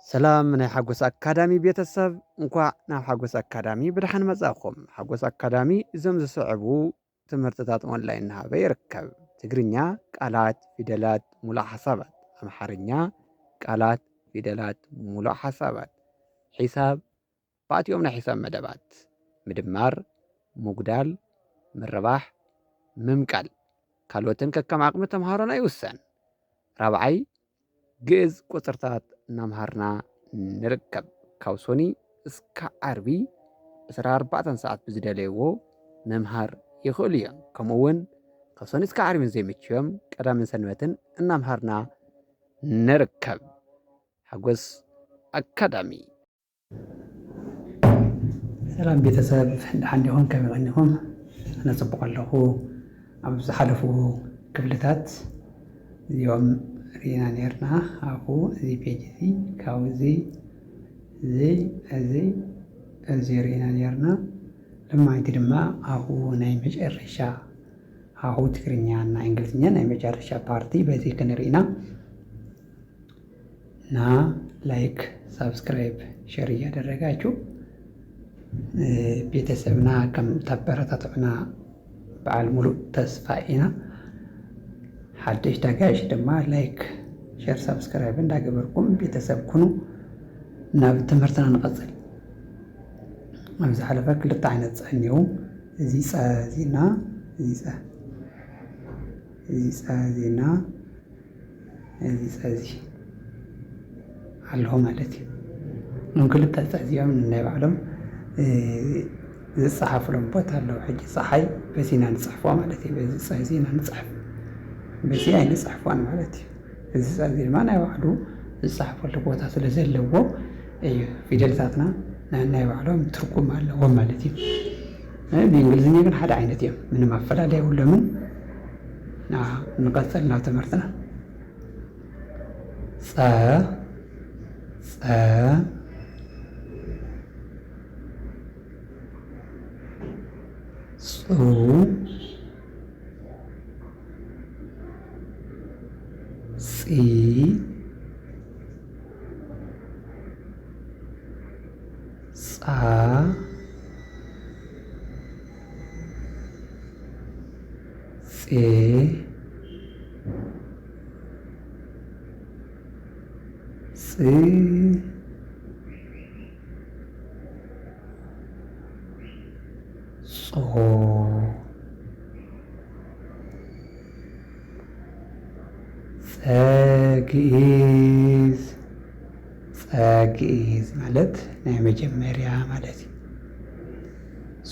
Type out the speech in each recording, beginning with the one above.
ሰላም ናይ ሓጎስ ኣካዳሚ ቤተሰብ እንኳዕ ናብ ሓጎስ ኣካዳሚ ብድሓን መጻእኹም። ሓጎስ ኣካዳሚ እዞም ዝስዕቡ ትምህርትታት ኦንላይን እናሃበ ይርከብ። ትግርኛ ቃላት፣ ፊደላት፣ ሙሉእ ሓሳባት፣ ኣምሓርኛ ቃላት፣ ፊደላት፣ ሙሉእ ሓሳባት፣ ሒሳብ ባእቲኦም ናይ ሒሳብ መደባት፣ ምድማር፣ ምጉዳል፣ ምርባሕ፣ ምምቃል ካልኦትን ከከም ዓቕሚ ተምሃሮና ይውሰን። ራብዓይ ግዕዝ ቁፅርታት እናምሃርና ንርከብ። ካብ ሶኒ እስካብ ዓርቢ 24 ሰዓት ብዝደለይዎ መምሃር ይኽእሉ እዮም። ከምኡ እውን ካብ ሶኒ እስካብ ዓርቢ ዘይምችዮም ቀዳምን ሰንበትን እናምሃርና ንርከብ። ሓጎስ ኣካዳሚ። ሰላም ቤተሰብ ድሓን ዲኹም ከመይ ቀኒኹም? ኣነ ፅቡቅ ኣለኹ። ኣብ ዝሓለፉ ክፍልታት እዚኦም ሪና ነርና ኣብኡ እዚ ፔጅ እዚ ካብ እዚ ሪና ነርና ልማይቲ ድማ ኣብኡ ናይ መጨረሻ ኣብኡ ትግርኛ እና እንግሊዝኛ ናይ መጨረሻ ፓርቲ በዚ ክንሪኢና እና ላይክ ሳብስክራይብ ሸር እያደረጋችሁ ቤተሰብና ከም ተበረታትዑና በዓል ሙሉእ ተስፋ ኢና። ሓድሽ ዳጋሽ ድማ ላይክ ሸር ሳብስክራይብ እንዳገበርኩም ቤተሰብ ኩኑ ናብ ትምህርትና ንቐፅል። ኣብ ዝሓለፈ ክልተ ዓይነት ፀ እኒአው። እዚ ፀ እዚና እዚ ፀ እዚና እዚ ፀ እዚ ኣለዎ ማለት እዩ። እዞም ክልተ ፀ እዚኦም ናይ ባዕሎም ዝፀሓፍሎም ቦታ ኣለዎ። ሕጂ ፀሓይ በዚና ንፅሕፎ ማለት እዩ። በዚ ፀ እዚና ንፅሕፍ በዚ ኣይንፅሕፎን ማለት እዩ። እዚ ፀ እዚ ድማ ናይ ባዕሉ ዝፀሓፈሉ ቦታ ስለ ዘለዎ እዩ። ፊደልታትና ናይ ባዕሎም ትርጉም ኣለዎም ማለት እዩ። ብእንግሊዝኛ ግን ሓደ ዓይነት እዮም። ምንም ኣፈላላይ የብሎምን። ንቐፅል ናብ ትምህርትና። ፀ ፁ ፂ ፃ ፄ ፅ ጾ ፀግኢዝ ማለት ናይ መጀመርያ ማለት እዩ።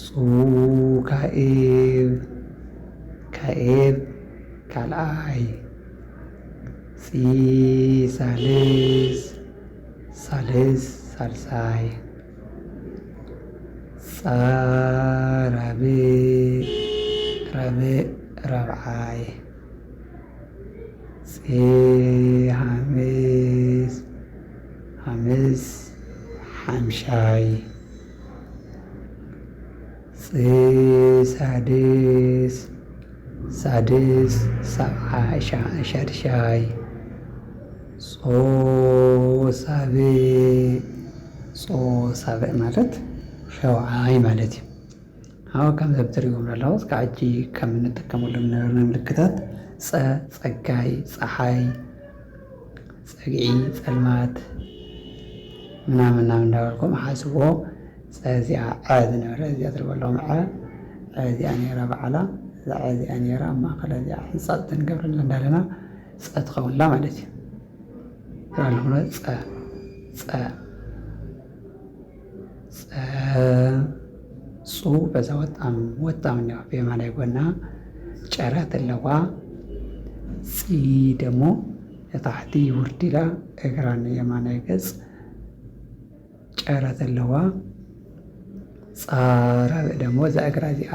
ፁ ካኤብ ካልኣይ፣ ፂ ሳልስ ሳልሳይ፣ ፃ ራብዕ ራብዓይ፣ ፄ ሓምስ ሓምሻይ፣ ፅ ሳድስ ሻድሻይ፣ ጾ ሳብዕ ማለት ሸውዓይ ማለት እዩ። ኣብ ከምዚ ትሪእዎም ኣለኹ እስካብ ሕጂ ከም እንጥቀመሎም ነበርና ምልክታት ፀጋይ፣ ፀሓይ፣ ፀግዒ፣ ፀልማት ምናምን እንዳበልኩም ሓስቦ። እዚኣ ዐ ዝነበረ እዚኣ ትሪእዎ ኣለኹም ዐ እዚኣ ነራ በዓላ እዛ ዐ እዚኣ ነራ ኣብ ማእኸላ እዚኣ ሕንፃፅ ትንገብረላ እንዳለና ፀ ትኸውንላ ማለት እዩ። ኣለኹ ፁ በዛ ወጣም እኒዋ ብየማናይ ጎና ጨረት ኣለዋ። ፂ ደሞ ታሕቲ ውርድ ኢላ እግራ የማናይ ገፅ ጨረት ኣለዋ። ፃ ራብዕ ደሞ እዛ እግራ እዚኣ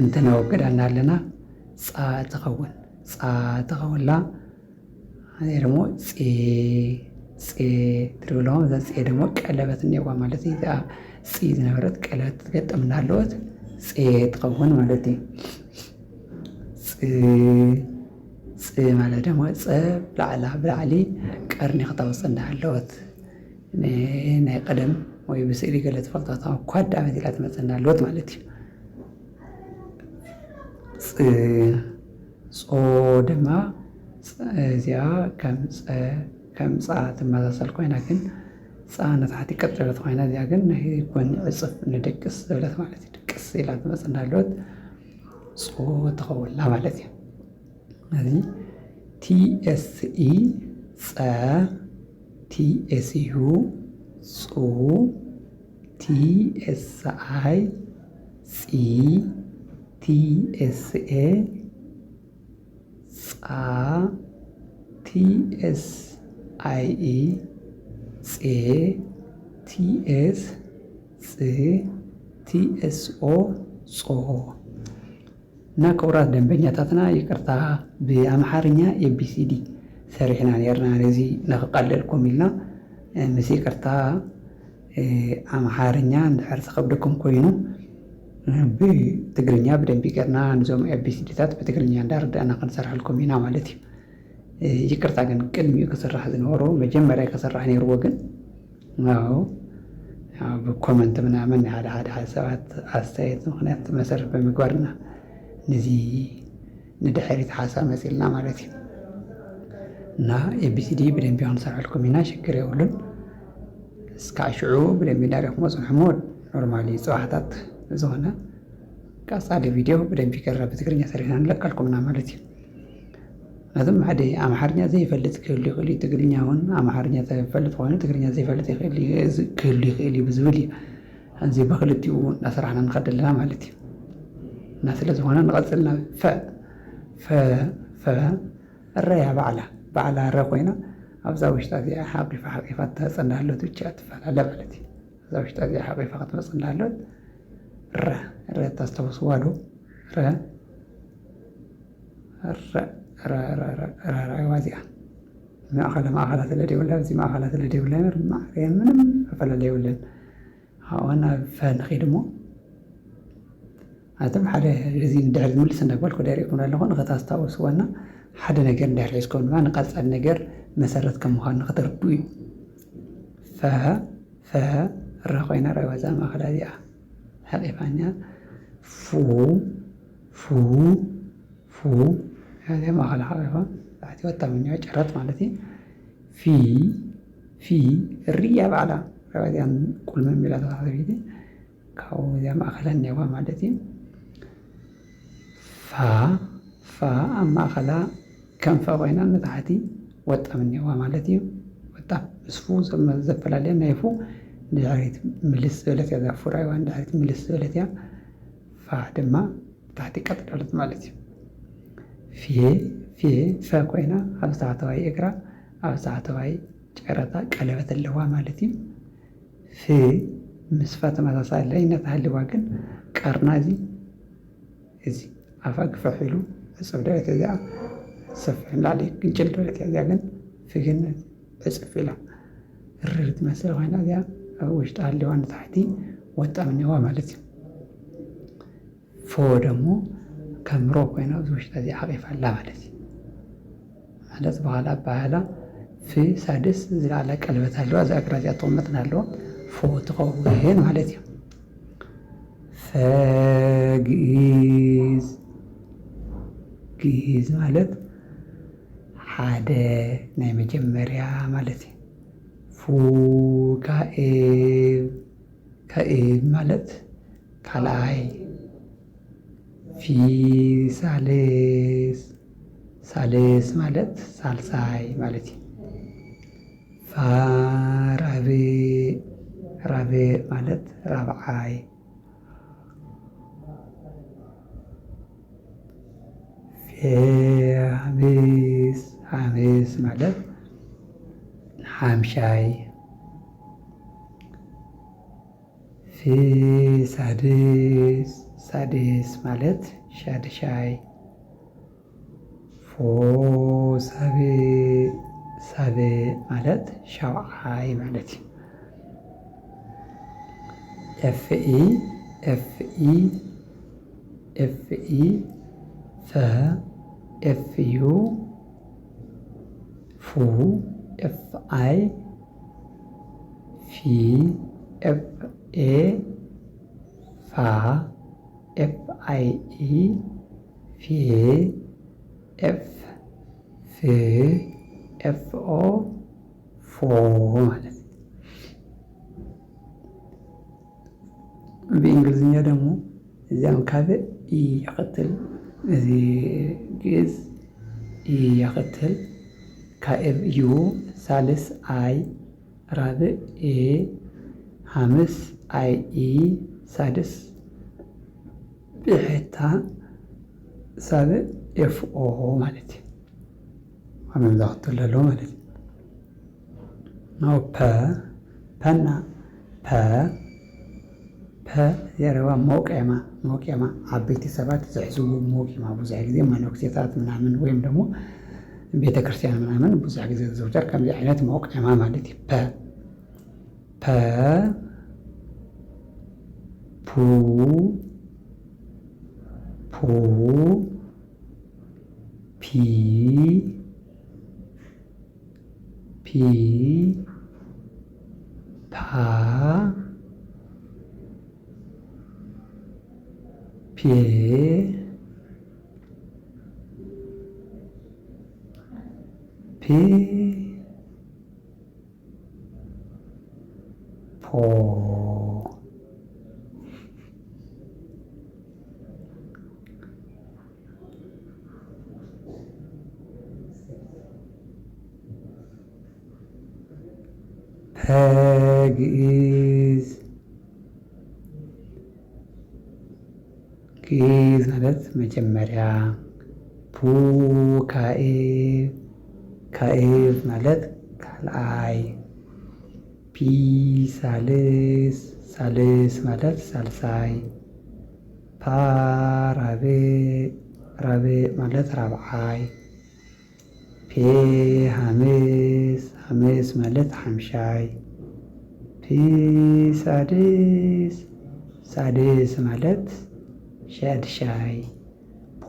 እንተነወግዳና ኣለና ፃ ትኸውንላ። እዚ ደሞ ፄ ትሪእዎ ኣለኹም። እዛ ፄ ደሞ ቀለበት እኒአዋ ማለት እዩ። እዚኣ ፂ ዝነበረት ቀለበት ትገጠምና ኣለወት ፄ ትኸውን ማለት እዩ። ፅ ማለት ደሞ ፀ ብላዕሊ ቀርኒ ክተውፅእ እንዳሃለወት ናይ ቀደም ወይ ብስእሊ ገለ ትፈልጣታ ኳድ ዓመት ኢላ ትመፅና ኣለወት ማለት እዩ። ጾ ድማ እዚኣ ከም ፃ ትመሳሰል ኮይና ግን ፃ ነታሕቲ ቀጥ ዝበለት ኮይና እዚኣ ግን ናይ ጎኒ ዕፅፍ ንድቅስ ዝበለት ማለት እዩ። ድቅስ ኢላ ትመፅና ኣለወት ጾ ትኸውላ ማለት እዩ። እዚ TSE ፀ TSU ጹ TSI ፂ TSA ጻ TSIE ፄ TS ፅ TSO ጾ እና ክቡራት ደንበኛታትና ይቅርታ ብኣምሓርኛ ABCD ሰሪሕና ነርና ነዚ ንኽቀልልኩም ኢልና ምስ ይቅርታ ኣምሓርኛ እንድሕር ዝከብደኩም ኮይኑ ብትግርኛ ብደንቢ ጌርና ንዞም ABCDታት ብትግርኛ እንዳርዳእና ክንሰርሐልኩም ኢና ማለት እዩ። ይቅርታ ግን ቅድሚኡ ክስራሕ ዝነበሮ መጀመርያ ክስራሕ ነይርዎ ግን ብኮመንት ምናምን ሓደ ሰባት ኣስተያየት ምክንያት መሰረት ብምግባርና ነዚ ንድሕሪት ሓሳብ መፂልና ማለት እዩ እና ABCD ብደንቢ ክንሰርሐልኩም ኢና ሽግር የብሉን። እስካብ ሽዑ ብደንቢ እንዳሪእኩሞ ፅንሑ ኖርማሊ ፅባሕታት ዝኾነ ቀፃሊ ቪድዮ ብደንቢ ጌርና ብትግርኛ ሰሪሕና ንለቀልኩምና ማለት እዩ። ምክንያቱም ሓደ ኣምሓርኛ ዘይፈልጥ ክህሉ ይኽእል እዩ፣ ትግርኛ እውን ኣምሓርኛ ዘይፈልጥ ኮይኑ ትግርኛ ዘይፈልጥ ክህሉ ይኽእል እዩ ብዝብል እዩ እዚ ብክልቲኡ እናሰራሕና ንኸድ ኣለና ማለት እዩ። እና ስለ ዝኾነ ንቐፅልና ፈ እረያ ባዕላ ረ ኮይና ኣብዛ ውሽጣ እዚኣ ሓቂፋ ትመፅና ኣለት ብቻ ትፈላለ ማለት እዩ። ኣብዛ ውሽጣ እዚኣ ሓቂፋ ክትመፅና ኣለት ረ ታስተውስዋ ዶ ራይዋ እዚኣ ማእኸላ ስለደይብላ እዚ ማእኸላ ስለደይብላ ምንም መፈላለ የብለን። ኣብኡና ፈ ንኸይድ እሞ ኣቶም ሓደ እዚ ንድሕሪ ዝምልስ እንዳግባልኩ ዳሪእኩም ኣለኹ ንኸታስታውስዋና ሓደ ነገር እንድሕር ሒዝኩም ድማ ንቐፃሊ ነገር መሰረት ከም ምዃኑ ንኽትርድኡ እዩ። ፈ ረ ኮይና ራይዋ እዛ ማእኸላ እዚኣ ሓቂፋኛ ፉ እዚኣ ማእኸላ ሓቂፋ ታሕቲ ወጣ ምንያ ጨረት ማለት እዩ። ፊ ርያ ባዕላ ራይዋ እዚኣ ቁልመ ሚላ ተታሕቲ ካብኡ እዚኣ ማእኸላ እኒአዋ ማለት እዩ። ፋ ኣብ ማእኸላ ከም ፈ ኮይና ንታሕቲ ወጣ ምኒአዋ ማለት እዩ። ወጣ ምስ ፉ ዘፈላለየ ናይ ፉ ንድሕሪት ምልስ ዝበለት እያ ዛፉ ራይዋ ንድሕሪት ምልስ ዝበለት እያ። ፋ ድማ ታሕቲ ቀጥ በለት ማለት እዩ። ፈ ኮይና ኣብ ታሕተዋይ እግራ ኣብ ታሕተዋይ ጨረታ ቀለበት ኣለዋ ማለት እዩ። ፍ ምስ ፋ ተመሳሳለይነት ሃልዋ ግን ቀርና እዚ ኣፋ ግፈሕ ኢሉ ዕፅፍ ደረት እዚኣ ሰፊሕ ላዕሊ ግንጭል ደረት እዚኣ ግን ፍግን ዕፅፍ ኢላ ርር ትመስል ኮይና እዚኣ ኣብ ውሽጣ ሃልዋ ንታሕቲ ወጣ ምኒዋ ማለት እዩ። ፎ ደግሞ ከምሮ ኮይና ኣብዚ ውሽጣ እዚኣ ሓቂፋ ኣላ ማለት እዩ። ማለት በኋላ ኣባህላ ፍ ሳድስ ዝለዓለ ቀለበት ሃለዋ እዛ እግራ እዚኣ ተቐመጥና ኣለዋ ፎ ትኸውን ማለት እዩ። ግእዝ ማለት ሓደ ናይ መጀመርያ ማለት እዩ። ፉ ካኤብ ማለት ካልኣይ። ፊ ሳልስ ማለት ሳልሳይ ማለት እዩ። ፋ ራብዕ ማለት ራብዓይ። ሓምስ ማለት ሓምሻይ። ፊ ሳድስ ማለት ሻድሻይ። ፎ ሳብዕ ማለት ሻውዓይ ማለት እዩ። ኤፍኢ ፈ ኤፍዩ ፉ ኤፍአይ ፊ ኤፍ ኤ ፋ ኤፍ አይ ኢ ፌ ኤፍ ፍ ኤፍ ኦ ፎ ማለት ነው። ብእንግሊዝኛ ደግሞ እዚያም ካልእ ኢ ይኽትል እዚ ግእዝ ኢ ይኽትል ካኤብ ዩ ሳልስ አይ ራብዕ ኤ ሓምስ አይ ኢ ሳድስ ብሕታ ሳብዕ ኤፍ ኦ ማለት እዩ። ከመይ ዝኽትል ኣሎ ማለት እዩ። ናው ፐና ፐ የረባ መውቅያማ ዓበይቲ ሰባት ዝሕዝቡ መውቂማ ብዙሕ ግዜ መነኩሴታት ምናምን ወይም ደግሞ ቤተ ክርስቲያን ምናምን ብዙሕ ግዜ ዝዝውተር ከምዚ ዓይነት መውቅያማ ማለት እዩ። ፐ ፑ ፒ ፓ ፔ ፖ ግእዝ ማለት መጀመሪያ፣ ፑ ካኤብ ማለት ካልአይ፣ ፒ ሳልስ ማለት ሳልሳይ፣ ፓ ራብዕ ማለት ራብዓይ፣ ፔ ሓምስ ማለት ሓምሻይ፣ ፒ ሳድስ ማለት ሻድሻይ፣ ፖ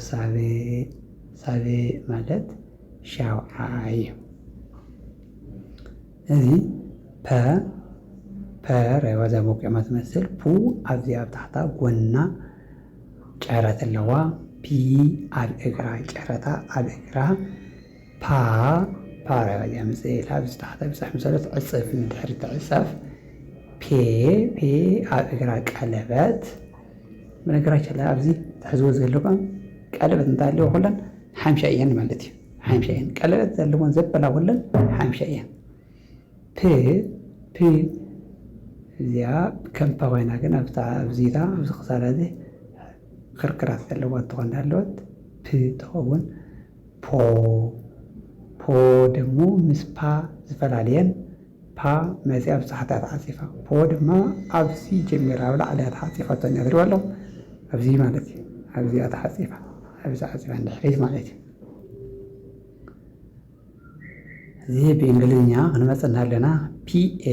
ሳብዕ ማለት ሻውዓይ። እዚ ፐ ራይዋ ዛ መውቅዕማ ትመስል። ፑ ኣብዚ ኣብ ታሕታ ጎና ጨረት ኣለዋ። ፒ ኣብ እግራ ጨረታ ኣብ እግራ። ፓ ራይዋ እዚኣ ምፅኢላ ኣብዚ ታሕታ ብፃሕ መሰረት ዕፅፍ ንድሕሪ ትዕፀፍ። ፔ ኣብ እግራ ቀለበት። በነገራችን ላይ ኣብዚ ትሕዝቦ ዘለኩም ቀለበት እንታሃለዎ ኩለን ሓምሻ እየን ማለት እዩ። ሓምሻ እየን ቀለበት ዘለዎን ዘበላ ኩለን ሓምሻ እየን። ፕ እዚኣ ከም ፓ ኮይና ግን ኣብዚታ ኣብዚ ክሳዳ እዚ ክርክራት ዘለዋ ትኾን ኣለወት ፕ ትኸውን። ፖ ደሞ ምስ ፓ ዝፈላለየን። ፓ መፅኣ ኣብ ታሕታ ተዓፂፋ፣ ፖ ድማ ኣብዚ ጀሚራ ኣብ ላዕሊ ተዓፂፋቶ ትሪእዎ ኣለኹም ኣብዚ ማለት እዩ። ኣብዚኣ ተዓፂፋ ኣብዚ ዓፂፋ እንድሕሪት ማለት እዩ። እዚ ብእንግሊዝኛ ክንመፅና ኣለና ፒኤ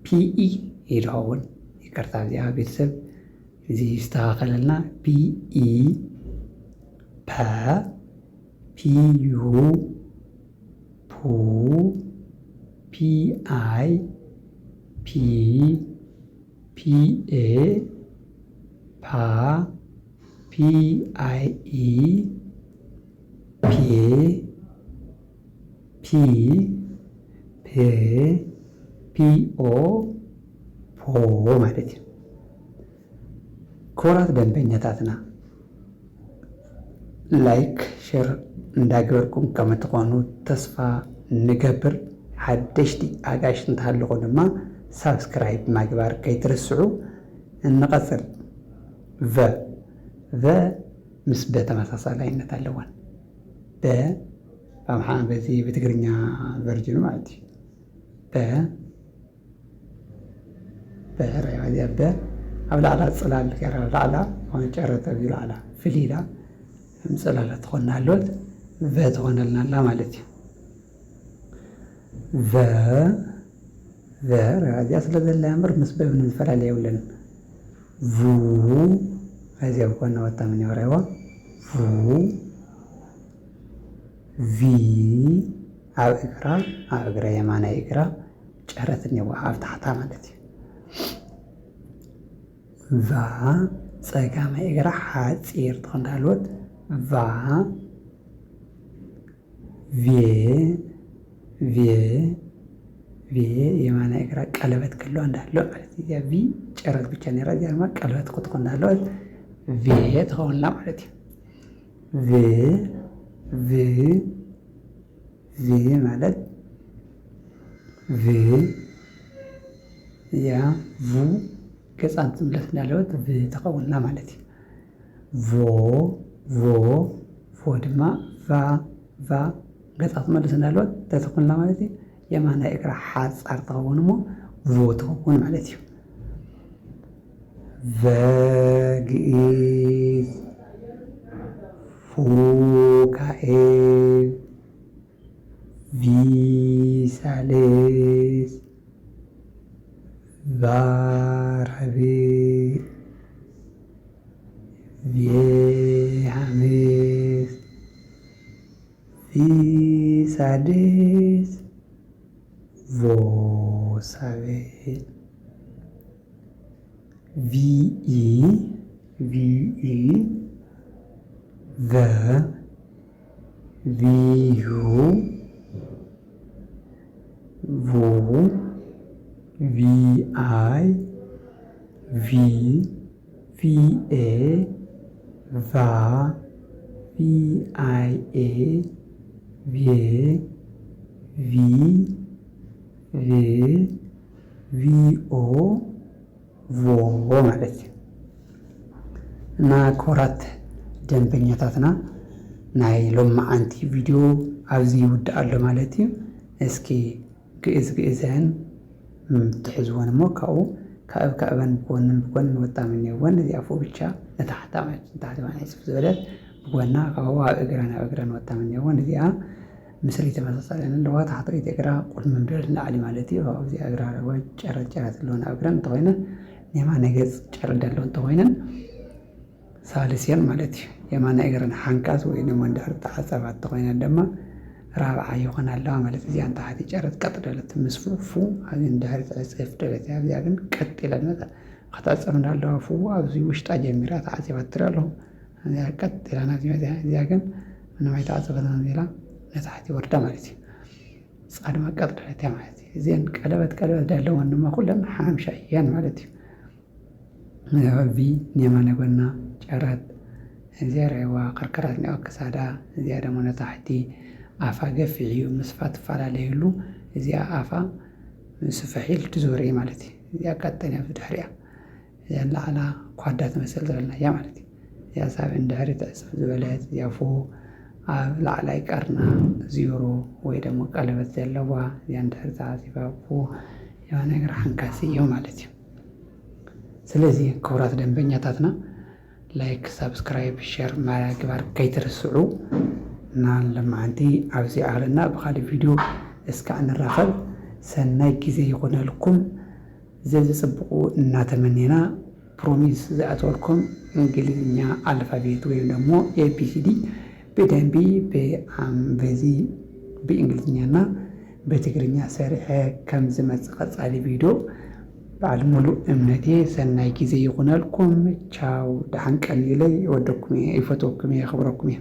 ፒኢ ይድኸውን። ይቅርታ እዚኣ ቤተሰብ እዚ ዝተኻኸለልና ፒኢ ፐ ፒዩ ፑ ፒአይ ፒኤ ፓ ፒአይኢ ፒኦ ፖ ማለት እዩ። ክቡራት ደንበኛታትና ላይክ ሼር እንዳገበርኩም ከም እትኾኑ ተስፋ ንገብር። ሓደሽቲ ኣጋሽ እንተሃለኹ ድማ ሳብስክራይብ ምግባር ከይትርስዑ። እንቐፅል። ቨ ምስ በ ተመሳሳላይነት ኣለወን። በዚ ብትግርኛ ቨርጅኑ ማለት እዩ። ራያ በ ኣብ ላዕላ ፅላል ገራ ላዕላ ሆነ ጨረተ ኣብዚ ላዕላ ፍሊላ ምፅላላ ትኾና ኣለወት ቨ ትኾነልና ማለት እዩ። እዚኣ ስለ ዘላ እምበር ምስ በብን ዝፈላለየ የብለን። ቡ እዚኣ ብኮና ወታ ምን ይወራይዋ ቪ ኣብ እግራ የማናይ እግራ ጨረት እኒአዋ ኣብ ታሕታ ማለት እዩ። ቫ ፀጋማይ እግራ ሓፂር ትኾንዳልወት ቫ ቪ የማናይ እግራ ቀለበት ክህልዋ እንዳሎ ማለት እዩ። እዚኣ ቪ ጨረት ብቻ ነራ እዚኣ ድማ ቀለበት ክትኮን እንዳለወት ቪ ትኸውንላ ማለት እዩ። ቪ ማለት እዚኣ vu ገፃን ትምለስ እንዳለወት ቪ ትኸውንላ ማለት እዩ። ቮ ድማ ቫ ገፃ ትመልስ እንዳለወት ተትኹንላ ማለት እዩ። የማናይ እግራ ሓፃር ትኸውን እሞ ቮ ትኸውን ማለት እዩ። ቨግኢዝ ፉካኤል ቪሳልስ ቫራብዕ ቪሃምስ ቪሳድስ ቮሳብዕ ቪኢ ቨ ቪዩ ቮ ቪአይ ቪኤ ቫ ቪአይኤ ቪኦ ቮ ማለት እዩ። እና ክቡራት ደንበኛታትና ናይ ሎማዓንቲ ቪድዮ ኣብዚ ይውዳእ ኣሎ ማለት እዩ። እስኪ ግእዝን ትሕዝዎን እሞ ካብኡ ካዕበን ብጎንን ወጣም እኒአወን እዚኣ ፎ ብቻ ንታሕታ ማለት ንታሕቲ ናይ ፅፍ ዝበለት ብጎና ካብኡ ኣብ እግረን ወጣም እኒአወን እዚኣ ምስሊ ተመሳሳለን ኣለዋ። ታሕተወይቲ እግራ ቁልሚ ምድል ላዕሊ ማለት እዩ። ካብኡ እዚኣ እግራ ጨረት ኣለወን ኣብ እግረን እንተኮይነን የማናይ ገፅ ጨረት ኣለወን እንተኮይነን ሳልስየን ማለት እዩ። የማናይ እግረን ሓንካስ ወይ ድማ እንዳር ተዓፀባ እንተኮይነን ድማ ራብዓ ይኾን ኣለዋ ማለት እዚኣ ታሕቲ ጨረት ቀጥ ደለት ምስ ፉ ኣብ እንዳር ተዕፅፍ ደለት እያ። እዚኣ ግን ቀጥ ኢለን ክትዕፀብ እንዳለዋ ፉ ኣብዚ ውሽጣ ጀሚራ ተዓፂባ ትርኢ ኣለኹ እዚኣ ቀጥ ኢላ ናብዚ መፅያ። እዚኣ ግን ምንም ኣይተዓፀበትን ኢላ ነታሕቲ ወርዳ ማለት እዩ። ንስኻ ድማ ቀጥ ደለት እያ ማለት እዩ። እዚአን ቀለበት ዳለወን ድማ ኩለን ሓምሻ እየን ማለት እዩ። ቪ የማናይ ጎና ጨረት እዚኣ ርዕዋ ከርከራት ኒኦ ክሳዳ እዚኣ ደግሞ ነታሕቲ ኣፋ ገፊዕ እዩ። ምስፋ ትፈላለየሉ እዚኣ ኣፋ ስፍሕ ኢሉ ትዞር እዩ ማለት እዩ። እዚኣ ቀጠን ኣብ ድሕሪያ እዚኣ ላዕላ ኳዳ ትመስል ዘለና እያ ማለት እዩ። እዚኣ ሳብ እንድሕሪ ትዕፅፍ ዝበለት እዚኣ ፎ ኣብ ላዕላይ ቀርና ዚሮ ወይ ደግሞ ቀለበት ዘለዋ እዚኣ እንድሕሪ ተዓፂፋ ፎ የማናይ እግራ ሓንካሲ እዩ ማለት እዩ። ስለዚ ክቡራት ደንበኛታትና ላይክ፣ ሳብስክራይብ፣ ሸር ምግባር ከይትርስዑ እና ሎማዓንቲ ኣብዚ ኣኽለና ብካሊእ ቪድዮ እስካዕ ንራኸብ። ሰናይ ግዜ ይኹነልኩም። ዘዝፅብቁ እናተመኒና ፕሮሚስ ዝኣተወልኩም እንግሊዝኛ ኣልፋቤት ወይም ደግሞ ኤቢሲዲ ብደንቢ ብእንግሊዝኛና በትግርኛ ሰሪሐ ከም ዝመፅእ ቀፃሊ ቪድዮ በዓል ሙሉእ እምነቴ። ሰናይ ግዜ ይኹነልኩም። ቻው፣ ደሓን ቀኒለይ። ይወደኩም እየ፣ ይፈትወኩም እየ፣ የኽብረኩም እየ።